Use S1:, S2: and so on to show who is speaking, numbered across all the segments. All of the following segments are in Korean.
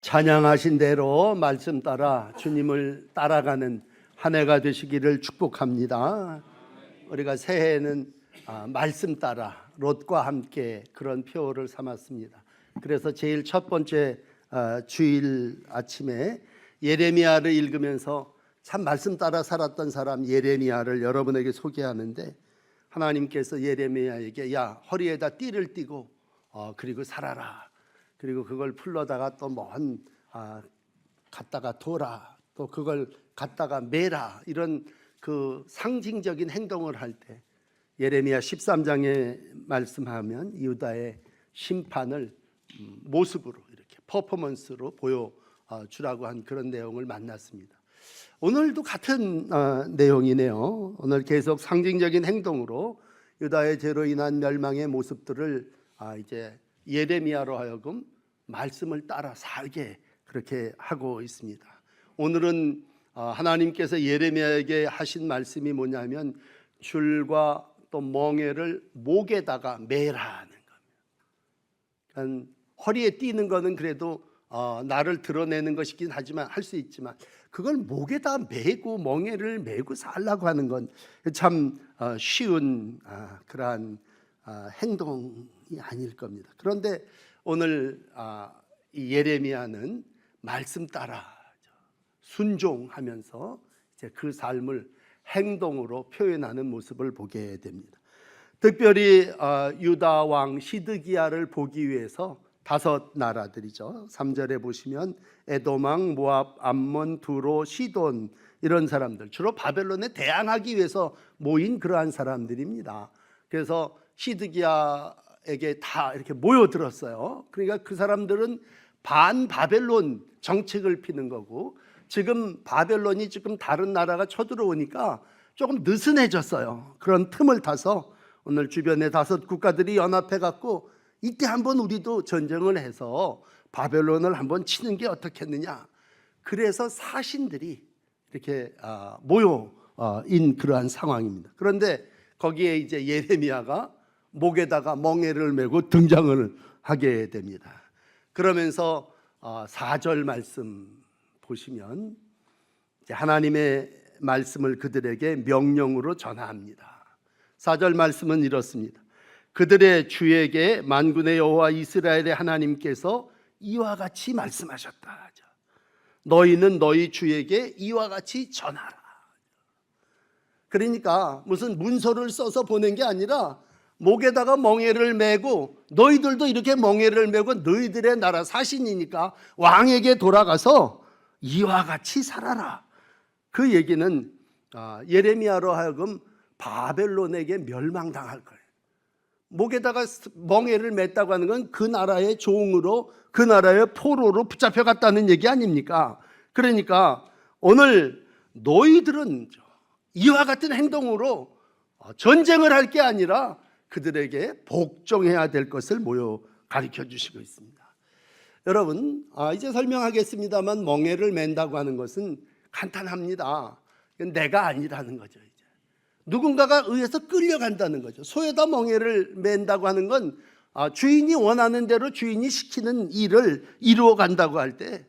S1: 찬양하신 대로 말씀 따라 주님을 따라가는 한 해가 되시기를 축복합니다. 우리가 새해에는 말씀 따라 롯과 함께 그런 표어를 삼았습니다. 그래서 제일 첫 번째 주일 아침에 예레미야를 읽으면서 참 말씀 따라 살았던 사람 예레미야를 여러분에게 소개하는데, 하나님께서 예레미야에게 야, 허리에다 띠를 띠고 그리고 살아라, 그리고 그걸 풀러다가 또 갖다가 둬라, 또 그걸 갖다가 매라, 이런 그 상징적인 행동을 할 때 예레미야 13장에 말씀하면 유다의 심판을 모습으로 이렇게 퍼포먼스로 보여주라고 한 그런 내용을 만났습니다. 오늘도 같은 내용이네요. 오늘 계속 상징적인 행동으로 유다의 죄로 인한 멸망의 모습들을 이제 예레미야로 하여금 말씀을 따라 살게 그렇게 하고 있습니다. 오늘은 하나님께서 예레미야에게 하신 말씀이 뭐냐면 줄과 또 멍에를 목에다가 매라는 겁니다. 그러니까 허리에 띠는 거는 그래도 나를 드러내는 것이긴 하지만 할 수 있지만, 그걸 목에다 매고 멍에를 매고 살라고 하는 건 참 쉬운 그러한 행동이 아닐 겁니다. 그런데 오늘 이 예레미야는 말씀 따라 순종하면서 이제 그 삶을 행동으로 표현하는 모습을 보게 됩니다. 특별히 유다 왕 시드기야를 보기 위해서 5 나라들이죠. 3절에 보시면 에돔 왕, 모압, 암몬, 두로, 시돈, 이런 사람들, 주로 바벨론에 대항하기 위해서 모인 그러한 사람들입니다. 그래서 시드기야에게 다 이렇게 모여들었어요. 그러니까 그 사람들은 반 바벨론 정책을 피는 거고, 지금 바벨론이 지금 다른 나라가 쳐들어오니까 조금 느슨해졌어요. 그런 틈을 타서 오늘 주변에 5 국가들이 연합해 갖고 이때 한번 우리도 전쟁을 해서 바벨론을 한번 치는 게 어떻겠느냐. 그래서 사신들이 이렇게 모여인 그러한 상황입니다. 그런데 거기에 이제 예레미야가 목에다가 멍에를 메고 등장을 하게 됩니다. 그러면서 4절 말씀 보시면 이제 하나님의 말씀을 그들에게 명령으로 전합니다. 4절 말씀은 이렇습니다. 그들의 주에게 만군의 여호와 이스라엘의 하나님께서 이와 같이 말씀하셨다. 너희는 너희 주에게 이와 같이 전하라. 그러니까 무슨 문서를 써서 보낸 게 아니라 목에다가 멍에를 메고, 너희들도 이렇게 멍에를 메고 너희들의 나라 사신이니까 왕에게 돌아가서 이와 같이 살아라. 그 얘기는 예레미야로 하여금 바벨론에게 멸망당할 거예요. 목에다가 멍에를 맸다고 하는 건 그 나라의 종으로, 그 나라의 포로로 붙잡혀갔다는 얘기 아닙니까? 그러니까 오늘 너희들은 이와 같은 행동으로 전쟁을 할 게 아니라 그들에게 복종해야 될 것을 가르쳐 주시고 있습니다. 여러분, 이제 설명하겠습니다만 멍에를 맨다고 하는 것은 간단합니다. 내가 아니라는 거죠. 이제 누군가가 의해서 끌려간다는 거죠. 소에다 멍에를 맨다고 하는 건 주인이 원하는 대로 주인이 시키는 일을 이루어 간다고 할 때,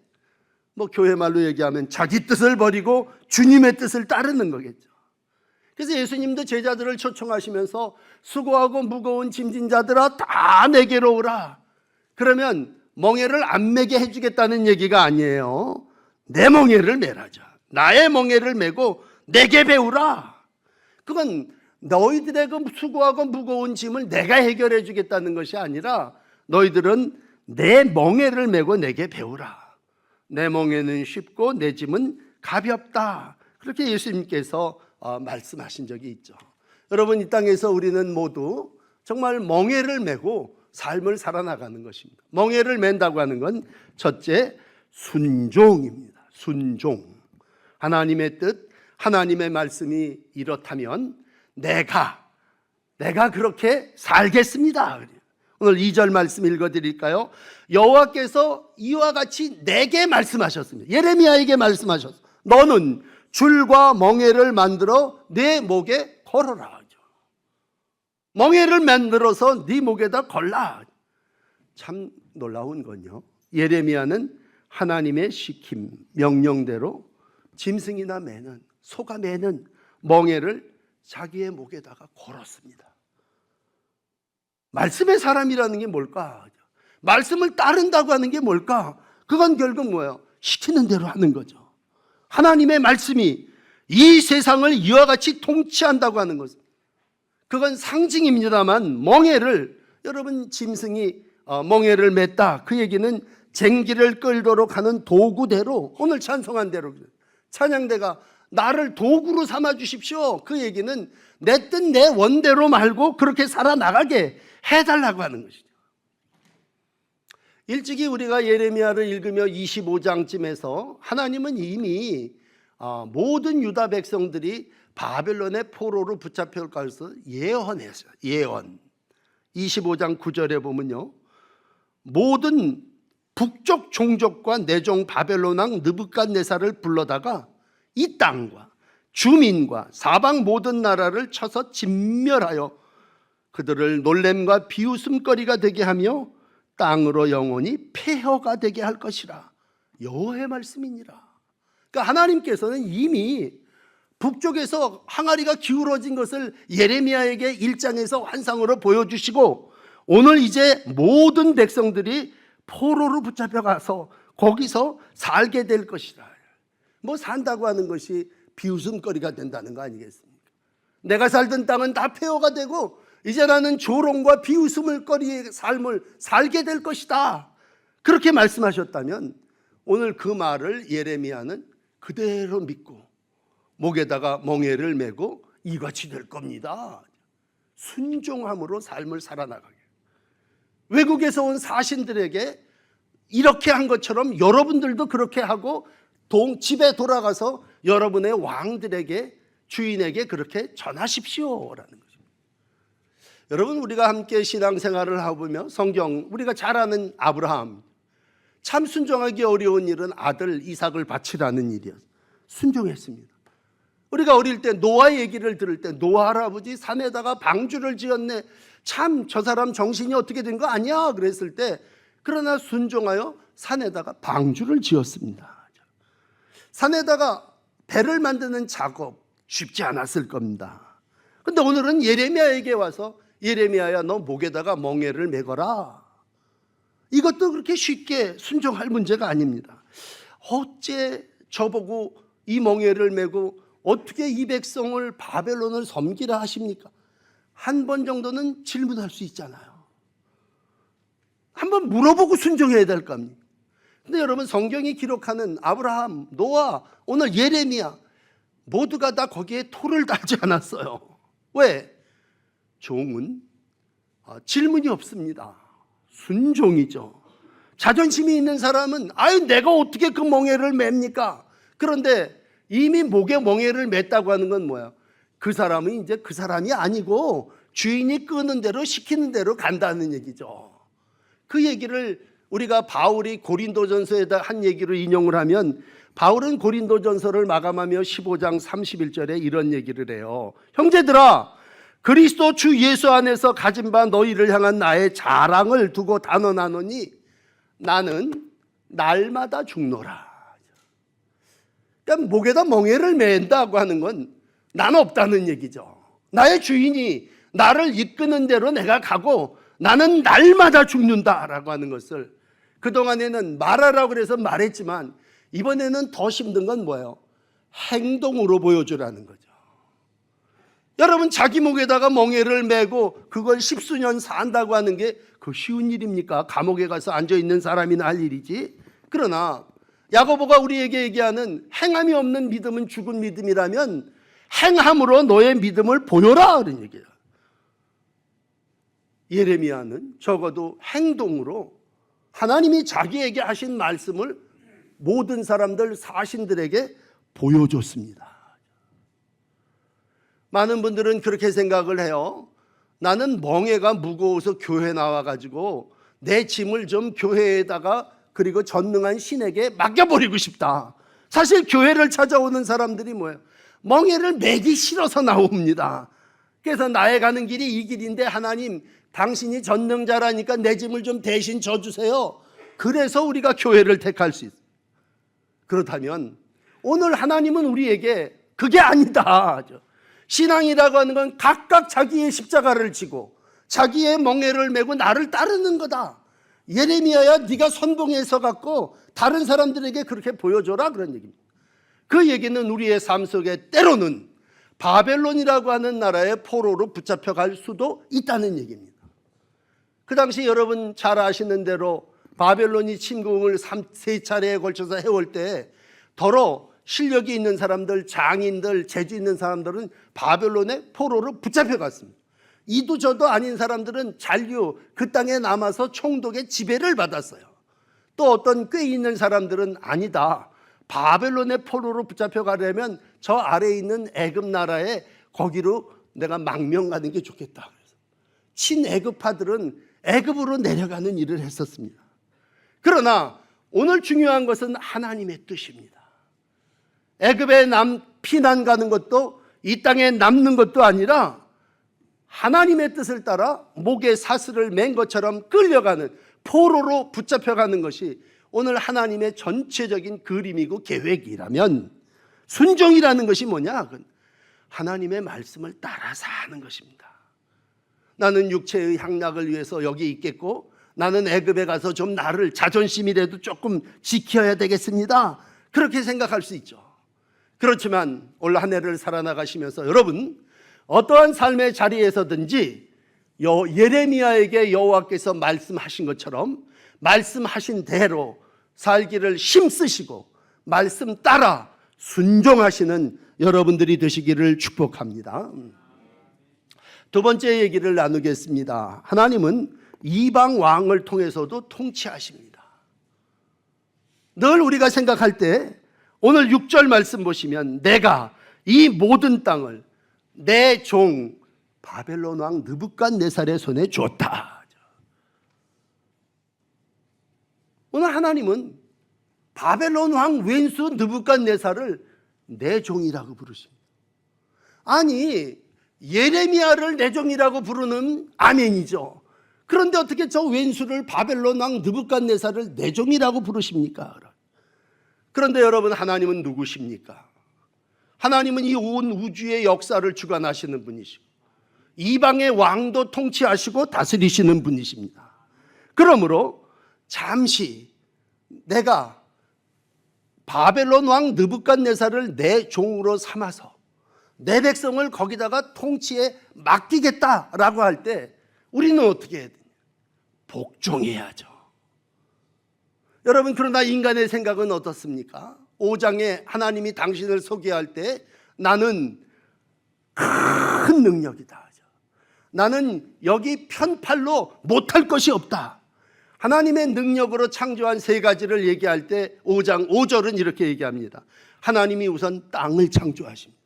S1: 교회 말로 얘기하면 자기 뜻을 버리고 주님의 뜻을 따르는 거겠죠. 그래서 예수님도 제자들을 초청하시면서 수고하고 무거운 짐진 자들아 다 내게로 오라. 그러면 멍에를 안 매게 해주겠다는 얘기가 아니에요. 내 멍에를 매라죠. 나의 멍에를 메고 내게 배우라. 그건 너희들의 그 수고하고 무거운 짐을 내가 해결해 주겠다는 것이 아니라 너희들은 내 멍에를 메고 내게 배우라. 내 멍에는 쉽고 내 짐은 가볍다. 그렇게 예수님께서 말씀하신 적이 있죠. 여러분, 이 땅에서 우리는 모두 정말 멍에를 메고 삶을 살아나가는 것입니다. 멍에를 맨다고 하는 건 첫째, 순종입니다. 순종. 하나님의 뜻, 하나님의 말씀이 이렇다면 내가 그렇게 살겠습니다. 오늘 2절 말씀 읽어드릴까요? 여호와께서 이와 같이 내게 말씀하셨습니다. 예레미야에게 말씀하셨습니다. 너는 줄과 멍에를 만들어 내 목에 걸어라. 멍에를 만들어서 네 목에다 걸라. 참 놀라운 건요, 예레미야는 하나님의 시킴, 명령대로 짐승이나 매는, 소가 매는 멍에를 자기의 목에다가 걸었습니다. 말씀의 사람이라는 게 뭘까? 말씀을 따른다고 하는 게 뭘까? 그건 결국 뭐예요? 시키는 대로 하는 거죠. 하나님의 말씀이 이 세상을 이와 같이 통치한다고 하는 것은, 그건 상징입니다만, 멍에를, 여러분 짐승이 멍에를 맸다, 그 얘기는 쟁기를 끌도록 하는 도구대로, 오늘 찬송한 대로 찬양대가 나를 도구로 삼아 주십시오, 그 얘기는 내 뜻 내 원대로 말고 그렇게 살아나가게 해달라고 하는 것이죠. 일찍이 우리가 예레미야를 읽으며 25장쯤에서 하나님은 이미 모든 유다 백성들이 바벨론의 포로로 붙잡혀올 것을 예언했어요. 예언. 25장 9절에 보면요, 모든 북쪽 종족과 내종 바벨론 왕 느부갓네살을 불러다가 이 땅과 주민과 사방 모든 나라를 쳐서 진멸하여 그들을 놀램과 비웃음거리가 되게 하며 땅으로 영원히 폐허가 되게 할 것이라. 여호와의 말씀이니라. 그러니까 하나님께서는 이미 북쪽에서 항아리가 기울어진 것을 예레미야에게 1장에서 환상으로 보여주시고, 오늘 이제 모든 백성들이 포로로 붙잡혀가서 거기서 살게 될 것이라. 뭐 산다고 하는 것이 비웃음거리가 된다는 거 아니겠습니까? 내가 살던 땅은 다 폐허가 되고 이제 나는 조롱과 비웃음을 거리의 삶을 살게 될 것이다, 그렇게 말씀하셨다면 오늘 그 말을 예레미야는 그대로 믿고 목에다가 멍에를 메고 이같이 될 겁니다. 순종함으로 삶을 살아나가게. 외국에서 온 사신들에게 이렇게 한 것처럼 여러분들도 그렇게 하고 집에 돌아가서 여러분의 왕들에게, 주인에게 그렇게 전하십시오라는 거죠. 여러분, 우리가 함께 신앙생활을 하보며 성경, 우리가 잘 아는 아브라함, 참 순종하기 어려운 일은 아들 이삭을 바치라는 일이었어요. 순종했습니다. 우리가 어릴 때 노아 얘기를 들을 때 노아 할아버지 산에다가 방주를 지었네, 참 저 사람 정신이 어떻게 된 거 아니야 그랬을 때, 그러나 순종하여 산에다가 방주를 지었습니다. 산에다가 배를 만드는 작업 쉽지 않았을 겁니다. 그런데 오늘은 예레미야에게 와서 예레미야야, 너 목에다가 멍에를 메거라. 이것도 그렇게 쉽게 순종할 문제가 아닙니다. 어째 저보고 이 멍에를 메고 어떻게 이 백성을 바벨론을 섬기라 하십니까? 한 번 정도는 질문할 수 있잖아요. 한번 물어보고 순종해야 될 겁니다. 근데 여러분, 성경이 기록하는 아브라함, 노아, 오늘 예레미야 모두가 다 거기에 토를 달지 않았어요. 왜? 종은 질문이 없습니다. 순종이죠. 자존심이 있는 사람은 아유 내가 어떻게 그 멍에를 맵니까? 그런데 이미 목에 멍에를 맸다고 하는 건 뭐야? 그 사람은 이제 그 사람이 아니고 주인이 끄는 대로 시키는 대로 간다는 얘기죠. 그 얘기를 우리가 바울이 고린도전서에다 한 얘기로 인용을 하면, 바울은 고린도전서를 마감하며 15장 31절에 이런 얘기를 해요. 형제들아, 그리스도 주 예수 안에서 가진 바 너희를 향한 나의 자랑을 두고 단언하노니 나는 날마다 죽노라. 그러니까 목에다 멍에를 맨다고 하는 건 나는 없다는 얘기죠. 나의 주인이 나를 이끄는 대로 내가 가고 나는 날마다 죽는다라고 하는 것을 그동안에는 말하라고 그래서 말했지만, 이번에는 더 힘든 건 뭐예요? 행동으로 보여주라는 거죠. 여러분, 자기 목에다가 멍에를 메고 그걸 십수년 산다고 하는 게 그 쉬운 일입니까? 감옥에 가서 앉아있는 사람이나 할 일이지. 그러나 야고보가 우리에게 얘기하는 행함이 없는 믿음은 죽은 믿음이라면 행함으로 너의 믿음을 보여라, 그런 얘기예요. 예레미야는 적어도 행동으로 하나님이 자기에게 하신 말씀을 모든 사람들, 사신들에게 보여줬습니다. 많은 분들은 그렇게 생각을 해요. 나는 멍에가 무거워서 교회 나와가지고 내 짐을 좀 교회에다가, 그리고 전능한 신에게 맡겨버리고 싶다. 사실 교회를 찾아오는 사람들이 뭐예요? 멍에를 매기 싫어서 나옵니다. 그래서 나의 가는 길이 이 길인데 하나님, 당신이 전능자라니까 내 짐을 좀 대신 져주세요. 그래서 우리가 교회를 택할 수 있어요. 그렇다면 오늘 하나님은 우리에게 그게 아니다. 신앙이라고 하는 건 각각 자기의 십자가를 지고 자기의 멍에를 메고 나를 따르는 거다. 예레미야야, 네가 선봉에서 갖고 다른 사람들에게 그렇게 보여줘라, 그런 얘기입니다. 그 얘기는 우리의 삶 속에 때로는 바벨론이라고 하는 나라의 포로로 붙잡혀갈 수도 있다는 얘기입니다. 그 당시 여러분 잘 아시는 대로 바벨론이 침공을 3차례에 걸쳐서 해올 때 더러 실력이 있는 사람들, 장인들, 재주 있는 사람들은 바벨론의 포로로 붙잡혀갔습니다. 이도 저도 아닌 사람들은 잔류 그 땅에 남아서 총독의 지배를 받았어요. 또 어떤 꽤 있는 사람들은 아니다, 바벨론의 포로로 붙잡혀가려면 저 아래에 있는 애굽 나라에 거기로 내가 망명 가는 게 좋겠다. 그래서 친애굽파들은 애굽으로 내려가는 일을 했었습니다. 그러나 오늘 중요한 것은 하나님의 뜻입니다. 애굽에 피난 가는 것도 이 땅에 남는 것도 아니라 하나님의 뜻을 따라 목에 사슬을 맨 것처럼 끌려가는, 포로로 붙잡혀가는 것이 오늘 하나님의 전체적인 그림이고 계획이라면, 순종이라는 것이 뭐냐? 하나님의 말씀을 따라 사는 것입니다. 나는 육체의 향락을 위해서 여기 있겠고, 나는 애굽에 가서 좀 나를 자존심이라도 조금 지켜야 되겠습니다, 그렇게 생각할 수 있죠. 그렇지만 올 한 해를 살아나가시면서 여러분 어떠한 삶의 자리에서든지 예레미야에게 여호와께서 말씀하신 것처럼 말씀하신 대로 살기를 힘쓰시고 말씀 따라 순종하시는 여러분들이 되시기를 축복합니다. 두 번째 얘기를 나누겠습니다. 하나님은 이방 왕을 통해서도 통치하십니다. 늘 우리가 생각할 때 오늘 6절 말씀 보시면 내가 이 모든 땅을 내 종 바벨론 왕 느부갓네살의 손에 줬다. 오늘 하나님은 바벨론 왕 왼수 느부갓네살을 내 종이라고 부르십니다. 아니, 예레미야를 내 종이라고 부르는 아멘이죠. 그런데 어떻게 저 왼수를 바벨론 왕 느부갓네살을 내 종이라고 부르십니까? 그런데 여러분, 하나님은 누구십니까? 하나님은 이 온 우주의 역사를 주관하시는 분이시고 이방의 왕도 통치하시고 다스리시는 분이십니다. 그러므로 잠시 내가 바벨론 왕 느부갓네살을 내 종으로 삼아서 내 백성을 거기다가 통치에 맡기겠다라고 할 때 우리는 어떻게 해야 되냐? 복종해야죠. 여러분, 그러나 인간의 생각은 어떻습니까? 5장에 하나님이 당신을 소개할 때 나는 큰 능력이다, 나는 여기 편팔로 못할 것이 없다, 하나님의 능력으로 창조한 세 가지를 얘기할 때 5장 5절은 이렇게 얘기합니다. 하나님이 우선 땅을 창조하십니다.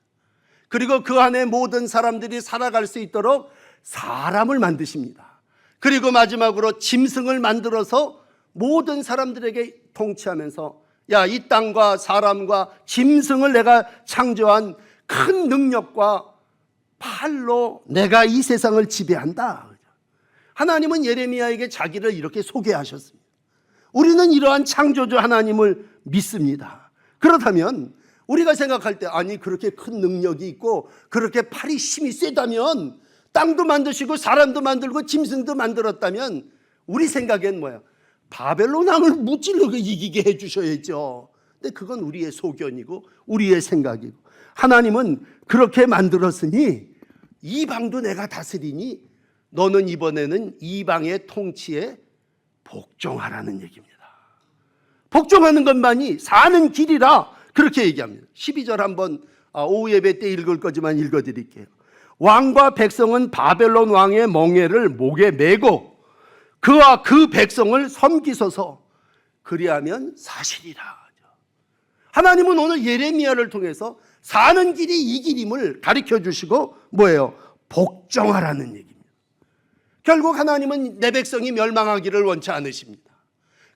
S1: 그리고 그 안에 모든 사람들이 살아갈 수 있도록 사람을 만드십니다. 그리고 마지막으로 짐승을 만들어서 모든 사람들에게 통치하면서 야, 이 땅과 사람과 짐승을 내가 창조한 큰 능력과 팔로 내가 이 세상을 지배한다. 하나님은 예레미야에게 자기를 이렇게 소개하셨습니다. 우리는 이러한 창조주 하나님을 믿습니다. 그렇다면 우리가 생각할 때 아니, 그렇게 큰 능력이 있고 그렇게 팔이 힘이 세다면, 땅도 만드시고 사람도 만들고 짐승도 만들었다면 우리 생각엔 뭐야? 바벨론 왕을 무찔러 이기게 해주셔야죠. 근데 그건 우리의 소견이고 우리의 생각이고, 하나님은 그렇게 만들었으니 이방도 내가 다스리니 너는 이번에는 이방의 통치에 복종하라는 얘기입니다. 복종하는 것만이 사는 길이라 그렇게 얘기합니다. 12절 한번 오후 예배 때 읽을 거지만 읽어드릴게요. 왕과 백성은 바벨론 왕의 멍에를 목에 메고 그와 그 백성을 섬기소서, 그리하면 사시리라. 하나님은 오늘 예레미야를 통해서 사는 길이 이 길임을 가르쳐 주시고 뭐예요? 복종하라는 얘기입니다. 결국 하나님은 내 백성이 멸망하기를 원치 않으십니다.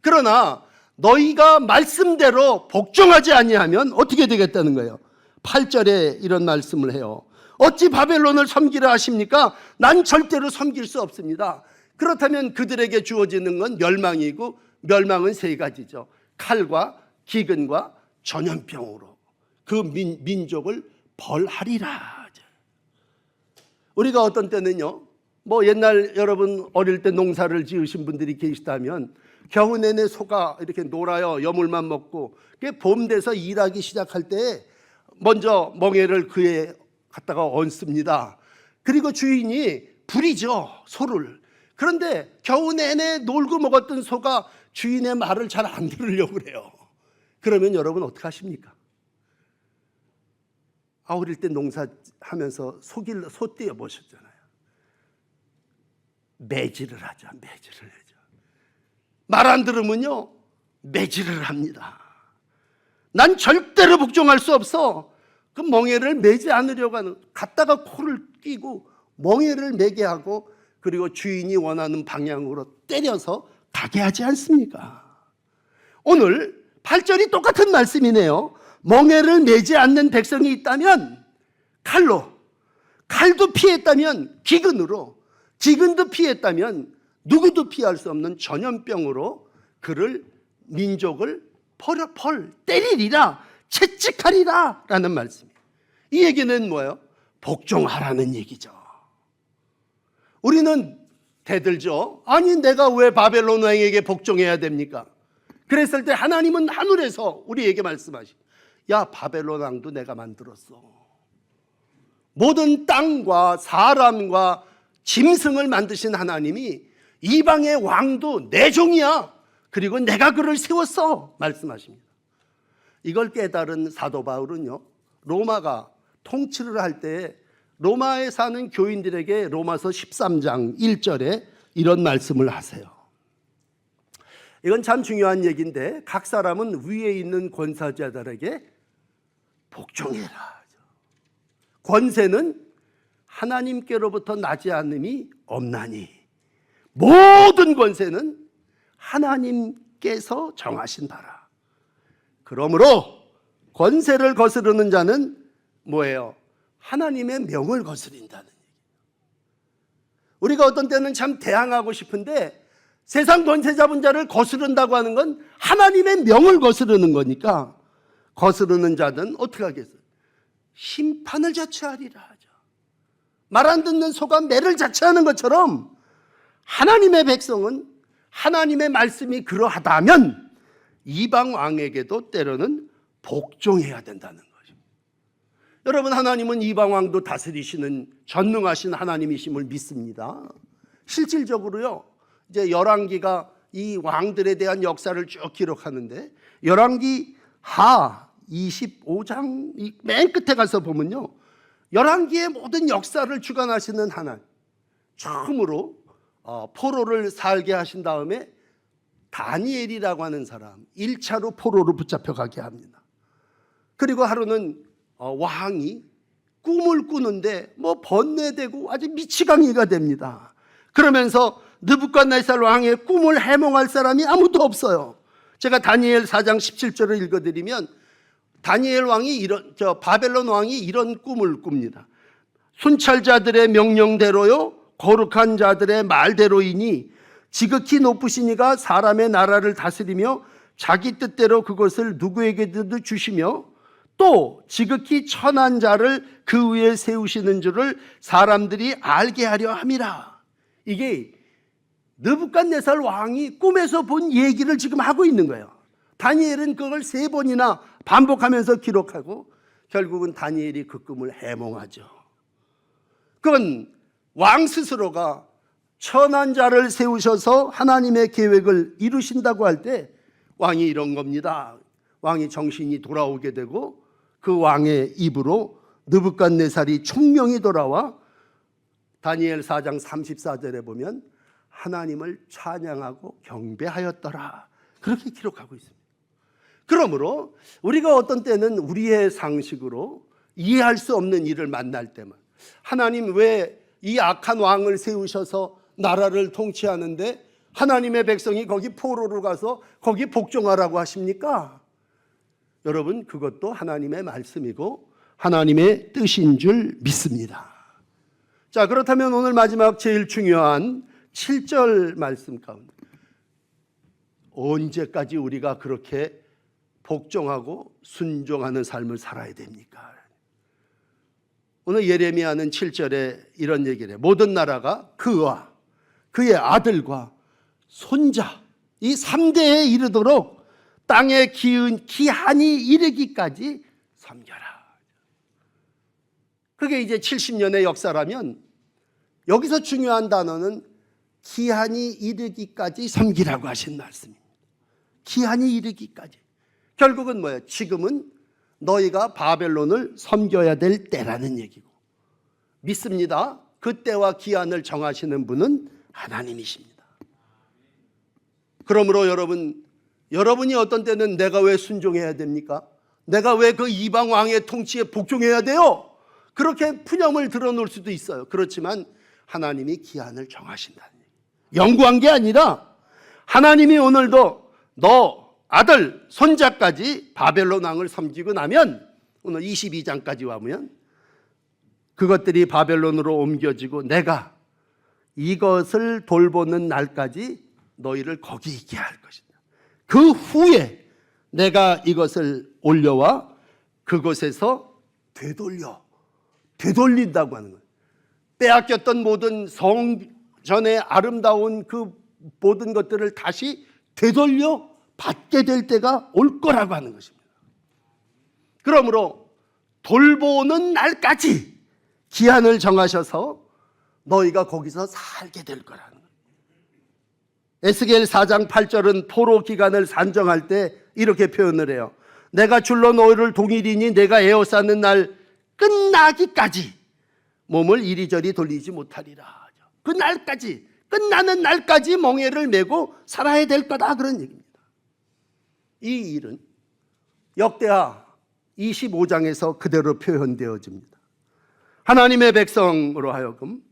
S1: 그러나 너희가 말씀대로 복종하지 아니하면 어떻게 되겠다는 거예요? 8절에 이런 말씀을 해요. 어찌 바벨론을 섬기라 하십니까? 난 절대로 섬길 수 없습니다. 그렇다면 그들에게 주어지는 건 멸망이고, 멸망은 세 가지죠. 칼과 기근과 전염병으로 그 민족을 벌하리라. 우리가 어떤 때는요, 뭐 옛날 여러분 어릴 때 농사를 지으신 분들이 계시다면 겨우 내내 소가 이렇게 놀아요. 여물만 먹고. 봄 돼서 일하기 시작할 때 먼저 멍에를 그에 갖다가 얹습니다. 그리고 주인이 부리죠, 소를. 그런데 겨우 내내 놀고 먹었던 소가 주인의 말을 잘 안 들으려고 그래요. 그러면 여러분 어떻게 하십니까? 어릴 때 농사하면서 소 떼어 보셨잖아요. 매질을 하죠. 매질을 하죠. 말 안 들으면요, 매질을 합니다. 난 절대로 복종할 수 없어. 그 멍에를 매지 않으려고 하는, 갖다가 코를 끼고 멍에를 매게 하고, 그리고 주인이 원하는 방향으로 때려서 가게 하지 않습니까? 오늘 8절이 똑같은 말씀이네요. 멍에를 매지 않는 백성이 있다면 칼도 피했다면 기근도 피했다면 누구도 피할 수 없는 전염병으로 그를, 민족을 때리리라, 채찍하리라 라는 말씀이에요. 이 얘기는 뭐예요? 복종하라는 얘기죠. 우리는 대들죠. 아니, 내가 왜 바벨론 왕에게 복종해야 됩니까? 그랬을 때 하나님은 하늘에서 우리에게 말씀하시고, 야, 바벨론 왕도 내가 만들었어. 모든 땅과 사람과 짐승을 만드신 하나님이 이방의 왕도 내 종이야. 그리고 내가 그를 세웠어. 말씀하십니다. 이걸 깨달은 사도 바울은요, 로마가 통치를 할 때 로마에 사는 교인들에게 로마서 13장 1절에 이런 말씀을 하세요. 이건 참 중요한 얘기인데, 각 사람은 위에 있는 권사자들에게 복종해라. 권세는 하나님께로부터 나지 않음이 없나니 모든 권세는 하나님께서 정하신 바라. 그러므로 권세를 거스르는 자는 뭐예요? 하나님의 명을 거스린다는 얘기예요. 우리가 어떤 때는 참 대항하고 싶은데, 세상 권세 잡은 자를 거스른다고 하는 건 하나님의 명을 거스르는 거니까, 거스르는 자는 어떻게 하겠어요? 심판을 자초하리라 하죠. 말 안 듣는 소가 매를 자초하는 것처럼 하나님의 백성은 하나님의 말씀이 그러하다면 이방 왕에게도 때로는 복종해야 된다는 거죠. 여러분, 하나님은 이방 왕도 다스리시는 전능하신 하나님이심을 믿습니다. 실질적으로요, 이제 열왕기가 이 왕들에 대한 역사를 쭉 기록하는데, 열왕기 하 25장 맨 끝에 가서 보면요, 열왕기의 모든 역사를 주관하시는 하나님, 처음으로 포로를 살게 하신 다음에 다니엘이라고 하는 사람 1차로 포로로 붙잡혀 가게 합니다. 그리고 하루는 왕이 꿈을 꾸는데 뭐 번뇌되고 아주 미치광이가 됩니다. 그러면서 느부갓네살 왕의 꿈을 해몽할 사람이 아무도 없어요. 제가 다니엘 4장 17절을 읽어드리면, 다니엘 왕이 바벨론 왕이 이런 꿈을 꿉니다. 순찰자들의 명령대로요, 거룩한 자들의 말대로이니 지극히 높으신 이가 사람의 나라를 다스리며 자기 뜻대로 그것을 누구에게도 주시며 또 지극히 천한 자를 그 위에 세우시는 줄을 사람들이 알게 하려 함이라. 이게 느부갓네살 왕이 꿈에서 본 얘기를 지금 하고 있는 거예요. 다니엘은 그걸 3번이나 반복하면서 기록하고 결국은 다니엘이 그 꿈을 해몽하죠. 그건 왕 스스로가 천한 자를 세우셔서 하나님의 계획을 이루신다고 할 때 왕이 이런 겁니다. 왕이 정신이 돌아오게 되고 그 왕의 입으로 느부갓네살이 총명이 돌아와 다니엘 4장 34절에 보면 하나님을 찬양하고 경배하였더라, 그렇게 기록하고 있습니다. 그러므로 우리가 어떤 때는 우리의 상식으로 이해할 수 없는 일을 만날 때만, 하나님 왜 이 악한 왕을 세우셔서 나라를 통치하는데 하나님의 백성이 거기 포로로 가서 거기 복종하라고 하십니까? 여러분, 그것도 하나님의 말씀이고 하나님의 뜻인 줄 믿습니다. 자, 그렇다면 오늘 마지막 제일 중요한 7절 말씀 가운데, 언제까지 우리가 그렇게 복종하고 순종하는 삶을 살아야 됩니까? 오늘 예레미야는 7절에 이런 얘기를 해요. 모든 나라가 그와 그의 아들과 손자 이 3대에 이르도록 땅에 기은 기한이 이르기까지 섬겨라. 그게 이제 70년의 역사라면 여기서 중요한 단어는 기한이 이르기까지 섬기라고 하신 말씀입니다. 기한이 이르기까지. 결국은 뭐예요? 지금은 너희가 바벨론을 섬겨야 될 때라는 얘기고, 믿습니다. 그 때와 기한을 정하시는 분은 하나님이십니다. 그러므로 여러분이 어떤 때는 내가 왜 순종해야 됩니까? 내가 왜 그 이방 왕의 통치에 복종해야 돼요? 그렇게 푸념을 들어놓을 수도 있어요. 그렇지만 하나님이 기한을 정하신다는 얘기예요. 연구한 게 아니라 하나님이 오늘도 너 아들, 손자까지 바벨론 왕을 섬기고 나면, 오늘 22장까지 와보면 그것들이 바벨론으로 옮겨지고 내가 이것을 돌보는 날까지 너희를 거기 있게 할 것이다. 그 후에 내가 이것을 올려와 그곳에서 되돌린다고 하는 거예요. 빼앗겼던 모든 성전의 아름다운 그 모든 것들을 다시 되돌려 받게 될 때가 올 거라고 하는 것입니다. 그러므로 돌보는 날까지 기한을 정하셔서 너희가 거기서 살게 될 거라는 거예요. 에스겔 4장 8절은 포로 기간을 산정할 때 이렇게 표현을 해요. 내가 줄로 너희를 동일이니 내가 에워싸는 날 끝나기까지 몸을 이리저리 돌리지 못하리라. 그 날까지, 끝나는 날까지 멍에를 메고 살아야 될 거다, 그런 얘기입니다. 이 일은 역대하 25장에서 그대로 표현되어집니다. 하나님의 백성으로 하여금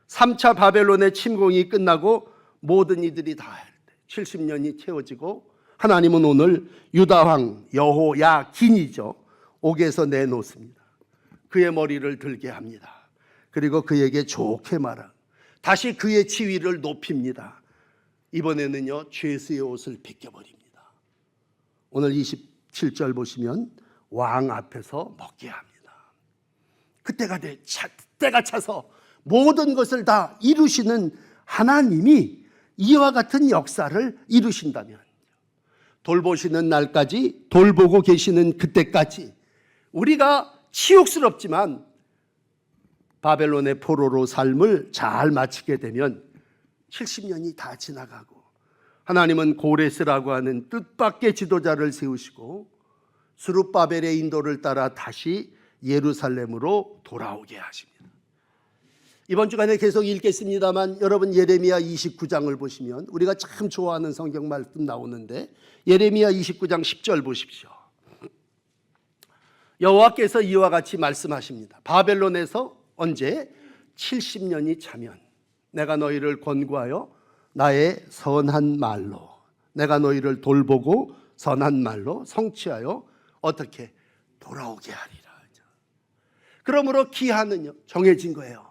S1: 3차 바벨론의 침공이 끝나고 모든 이들이 다 할 때 70년이 채워지고 하나님은 오늘 유다왕 여호야긴이죠, 옥에서 내놓습니다. 그의 머리를 들게 합니다. 그리고 그에게 좋게 말하고 다시 그의 지위를 높입니다. 이번에는요, 죄수의 옷을 벗겨버립니다. 오늘 27절 보시면 왕 앞에서 먹게 합니다. 때가 차서 모든 것을 다 이루시는 하나님이 이와 같은 역사를 이루신다면, 돌보시는 날까지, 돌보고 계시는 그때까지 우리가 치욕스럽지만 바벨론의 포로로 삶을 잘 마치게 되면 70년이 다 지나가고 하나님은 고레스라고 하는 뜻밖의 지도자를 세우시고 스룹바벨의 인도를 따라 다시 예루살렘으로 돌아오게 하십니다. 이번 주간에 계속 읽겠습니다만 여러분 예레미야 29장을 보시면 우리가 참 좋아하는 성경 말씀 나오는데 예레미야 29장 10절 보십시오. 여호와께서 이와 같이 말씀하십니다. 바벨론에서 언제 70년이 차면 내가 너희를 권고하여 나의 선한 말로, 내가 너희를 돌보고 선한 말로 성취하여 어떻게 돌아오게 하리라. 그러므로 기한은요 정해진 거예요.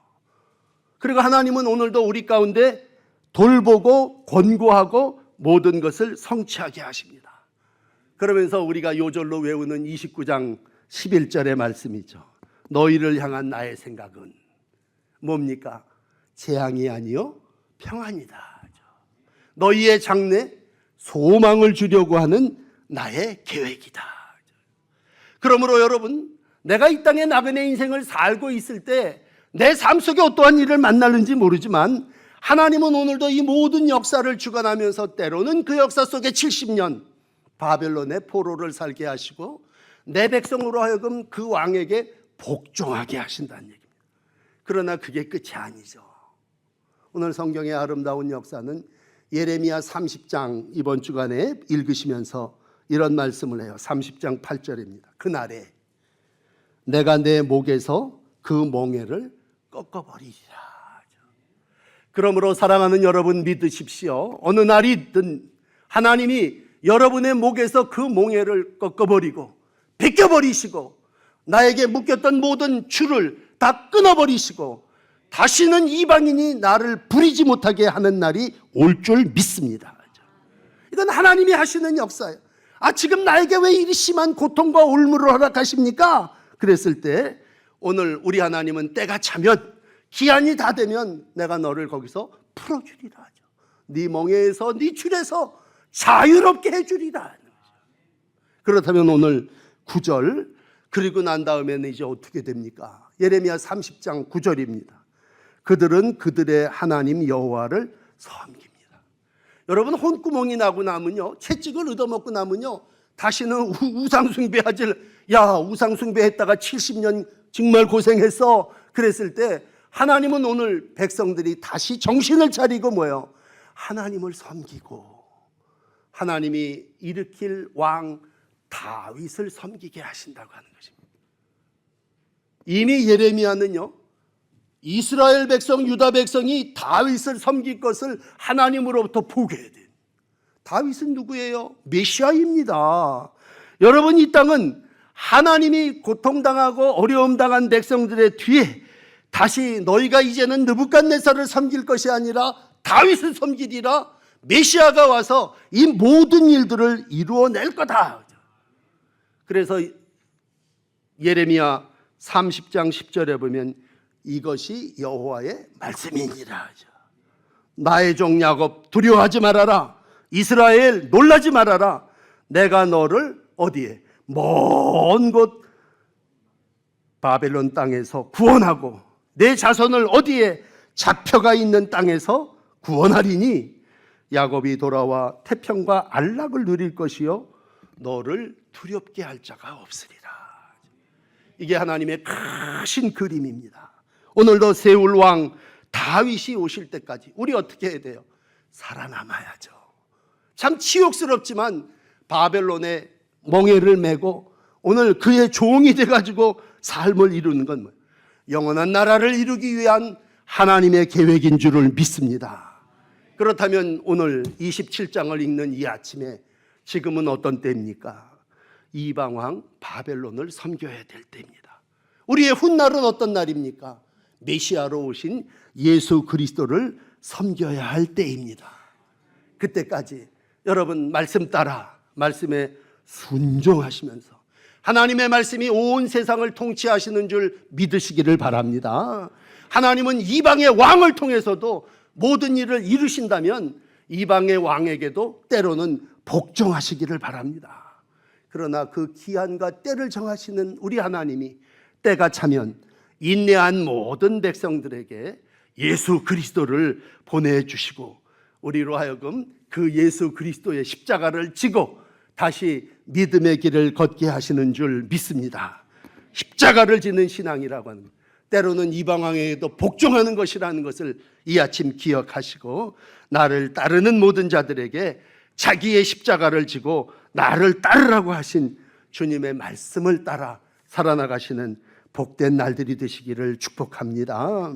S1: 그리고 하나님은 오늘도 우리 가운데 돌보고 권고하고 모든 것을 성취하게 하십니다. 그러면서 우리가 요절로 외우는 29장 11절의 말씀이죠. 너희를 향한 나의 생각은 뭡니까? 재앙이 아니요 평안이다. 너희의 장래에 소망을 주려고 하는 나의 계획이다. 그러므로 여러분, 내가 이 땅에 나그네 인생을 살고 있을 때 내 삶 속에 어떠한 일을 만나는지 모르지만 하나님은 오늘도 이 모든 역사를 주관하면서 때로는 그 역사 속에 70년 바벨론의 포로를 살게 하시고 내 백성으로 하여금 그 왕에게 복종하게 하신다는 얘기입니다. 그러나 그게 끝이 아니죠. 오늘 성경의 아름다운 역사는 예레미야 30장 이번 주간에 읽으시면서 이런 말씀을 해요. 30장 8절입니다. 그날에 내가 내 목에서 그 멍에를 꺾어버리리라. 그러므로 사랑하는 여러분 믿으십시오. 어느 날이든 하나님이 여러분의 목에서 그 멍에를 꺾어버리고 벗겨버리시고 나에게 묶였던 모든 줄을 다 끊어버리시고 다시는 이방인이 나를 부리지 못하게 하는 날이 올 줄 믿습니다. 이건 하나님이 하시는 역사예요. 지금 나에게 왜 이리 심한 고통과 올무를 허락하십니까? 그랬을 때 오늘 우리 하나님은 때가 차면, 기한이 다 되면 내가 너를 거기서 풀어주리라 하죠. 네 멍에에서, 네 줄에서 자유롭게 해주리라. 그렇다면 오늘 9절, 그리고 난 다음에는 이제 어떻게 됩니까? 예레미야 30장 9절입니다. 그들은 그들의 하나님 여호와를 섬깁니다. 여러분, 혼구멍이 나고 나면요, 채찍을 얻어먹고 나면요, 다시는 우상숭배하지. 야, 우상숭배했다가 70년 정말 고생했어. 그랬을 때 하나님은 오늘 백성들이 다시 정신을 차리고 뭐예요? 하나님을 섬기고 하나님이 일으킬 왕 다윗을 섬기게 하신다고 하는 것입니다. 이미 예레미야는요, 이스라엘 백성, 유다 백성이 다윗을 섬길 것을 하나님으로부터 보게 된, 다윗은 누구예요? 메시아입니다. 여러분, 이 땅은 하나님이 고통당하고 어려움 당한 백성들의 뒤에 다시 너희가 이제는 느부갓네살을 섬길 것이 아니라 다윗을 섬기리라, 메시아가 와서 이 모든 일들을 이루어낼 거다. 그래서 예레미야 30장 10절에 보면 이것이 여호와의 말씀이니라 하죠. 나의 종 야곱 두려워하지 말아라. 이스라엘 놀라지 말아라. 내가 너를 어디에? 먼 곳 바벨론 땅에서 구원하고 내 자손을 어디에? 잡혀가 있는 땅에서 구원하리니 야곱이 돌아와 태평과 안락을 누릴 것이요 너를 두렵게 할 자가 없으리라. 이게 하나님의 크신 그림입니다. 오늘도 세울 왕 다윗이 오실 때까지 우리 어떻게 해야 돼요? 살아남아야죠. 참 치욕스럽지만 바벨론의 멍에를 메고 오늘 그의 종이 돼가지고 삶을 이루는 건 뭐예요? 영원한 나라를 이루기 위한 하나님의 계획인 줄을 믿습니다. 그렇다면 오늘 27장을 읽는 이 아침에 지금은 어떤 때입니까? 이방왕 바벨론을 섬겨야 될 때입니다. 우리의 훗날은 어떤 날입니까? 메시아로 오신 예수 그리스도를 섬겨야 할 때입니다. 그때까지 여러분 말씀 따라 말씀에 순종하시면서 하나님의 말씀이 온 세상을 통치하시는 줄 믿으시기를 바랍니다. 하나님은 이방의 왕을 통해서도 모든 일을 이루신다면 이방의 왕에게도 때로는 복종하시기를 바랍니다. 그러나 그 기한과 때를 정하시는 우리 하나님이 때가 차면 인내한 모든 백성들에게 예수 그리스도를 보내주시고 우리로 하여금 그 예수 그리스도의 십자가를 지고 다시 믿음의 길을 걷게 하시는 줄 믿습니다. 십자가를 지는 신앙이라고 하는 것, 때로는 이방왕에게도 복종하는 것이라는 것을 이 아침 기억하시고 나를 따르는 모든 자들에게 자기의 십자가를 지고 나를 따르라고 하신 주님의 말씀을 따라 살아나가시는 복된 날들이 되시기를 축복합니다.